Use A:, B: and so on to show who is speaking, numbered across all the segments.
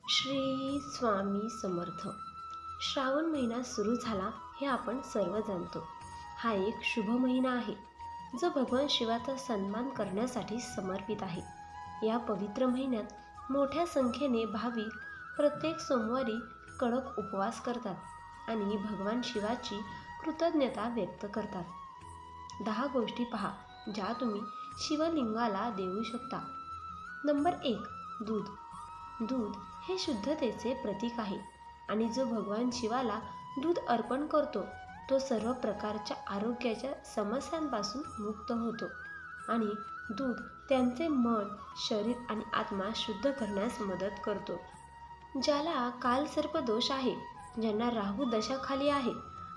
A: श्री स्वामी समर्थ. श्रावण महिना सुरू झाला हे आपण सर्व जाणतो. हा एक शुभ महिना आहे जो भगवान शिवाचा सन्मान करण्यासाठी समर्पित आहे. या पवित्र महिन्यात मोठ्या संख्येने भाविक प्रत्येक सोमवारी कडक उपवास करतात आणि भगवान शिवाची कृतज्ञता व्यक्त करतात. 10 गोष्टी पहा ज्या तुम्ही शिवलिंगाला देऊ शकता. नंबर 1. दूध. दूध हे शुद्धतेचे प्रतीक आहे आणि जो भगवान शिवाला दूध अर्पण करतो तो सर्व प्रकारच्या आरोग्याच्या समस्यांपासून मुक्त होतो आणि दूध त्यांचे मन, शरीर आणि आत्मा शुद्ध करण्यास मदत करतो. ज्याला कालसर्प दोष आहे, ज्यांना राहू दशाखाली आहे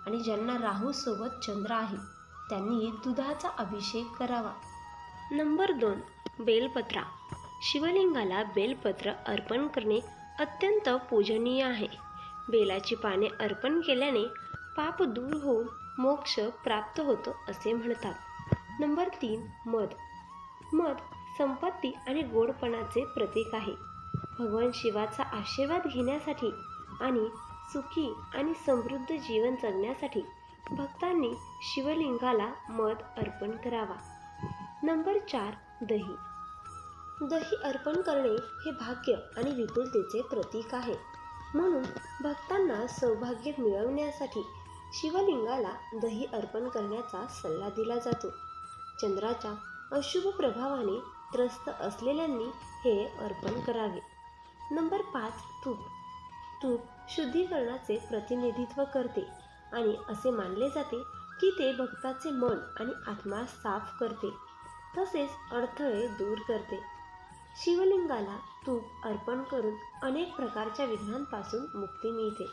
A: आणि ज्यांना राहू सोबत चंद्र आहे, त्यांनी दुधाचा अभिषेक करावा. नंबर 2. बेलपत्रा. शिवलिंगाला बेलपत्र अर्पण करणे अत्यंत पूजनीय आहे. बेलाची पाने अर्पण केल्याने पाप दूर होऊन मोक्ष प्राप्त होतो असे म्हणतात. नंबर 3. मध. मध संपत्ती आणि गोडपणाचे प्रतीक आहे. भगवान शिवाचा आशीर्वाद घेण्यासाठी आणि सुखी आणि समृद्ध जीवन जगण्यासाठी भक्तांनी शिवलिंगाला मध अर्पण करावा. नंबर 4. दही. दही अर्पण करणे हे भाग्य आणि विपुलतेचे प्रतीक आहे. म्हणून भक्तांना सौभाग्य मिळवण्यासाठी शिवलिंगाला दही अर्पण करण्याचा सल्ला दिला जातो. चंद्राच्या अशुभ प्रभावाने त्रस्त असलेल्यांनी हे अर्पण करावे. नंबर 5. तूप. तूप शुद्धीकरणाचे प्रतिनिधित्व करते आणि असे मानले जाते की ते भक्ताचे मन आणि आत्मा साफ करते, तसेच अडथळे दूर करते. शिवलिंगाला तूप अर्पण करून अनेक प्रकारच्या विघ्नांपासून मुक्ती मिळते.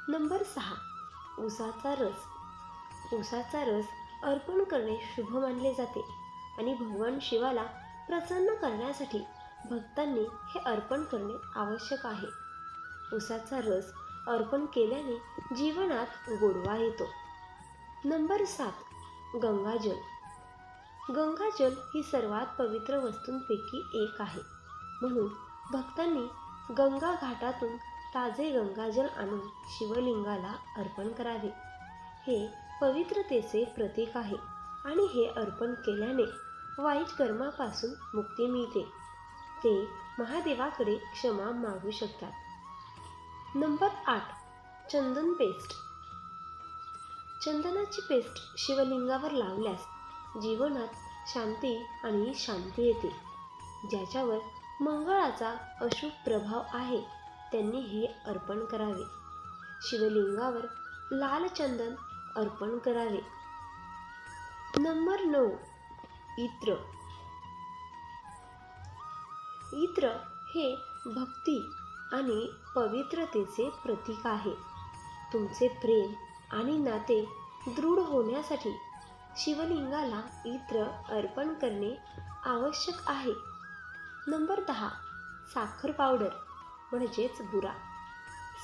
A: नंबर 6. उसाचा रस. उसाचा रस अर्पण करणे शुभ मानले जाते आणि भगवान शिवाला प्रसन्न करण्यासाठी भक्तांनी हे अर्पण करणे आवश्यक आहे. उसाचा रस अर्पण केल्याने जीवनात गोडवा येतो. नंबर 7. गंगाजल. गंगाजल ही सर्वात पवित्र वस्तूंपैकी एक आहे. म्हणून भक्तांनी गंगा घाटातून ताजे गंगाजल आणून शिवलिंगाला अर्पण करावे. हे पवित्रतेचे प्रतीक आहे आणि हे अर्पण केल्याने वाईट कर्मापासून मुक्ती मिळते. ते महादेवाकडे क्षमा मागू शकतात. नंबर 8. चंदन पेस्ट. चंदनाची पेस्ट शिवलिंगावर लावल्यास जीवनात शांती आणि शांती येते. ज्याच्यावर मंगळाचा अशुभ प्रभाव आहे त्यांनी हे अर्पण करावे. शिवलिंगावर लाल चंदन अर्पण करावे. नंबर 9. इत्र. इत्र हे भक्ती आणि पवित्रतेचे प्रतीक आहे. तुमचे प्रेम आणि नाते दृढ होण्यासाठी शिवलिंगाला इत्र अर्पण करणे आवश्यक आहे. नंबर 10. साखर पावडर म्हणजेच बुरा.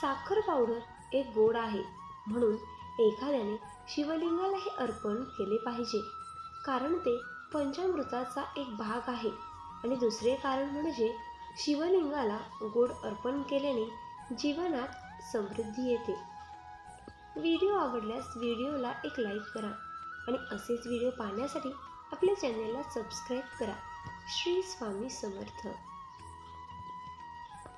A: साखर पावडर एक गोड आहे, म्हणून एखाद्याने शिवलिंगाला हे अर्पण केले पाहिजे, कारण ते पंचामृताचा एक भाग आहे आणि दुसरे कारण म्हणजे शिवलिंगाला गोड अर्पण केल्याने जीवनात समृद्धी येते. व्हिडिओ आवडल्यास व्हिडिओला एक लाईक करा आणि असेच व्हिडिओ पाहण्यासाठी आपल्या चॅनेलला सबस्क्राईब करा. श्री स्वामी समर्थ.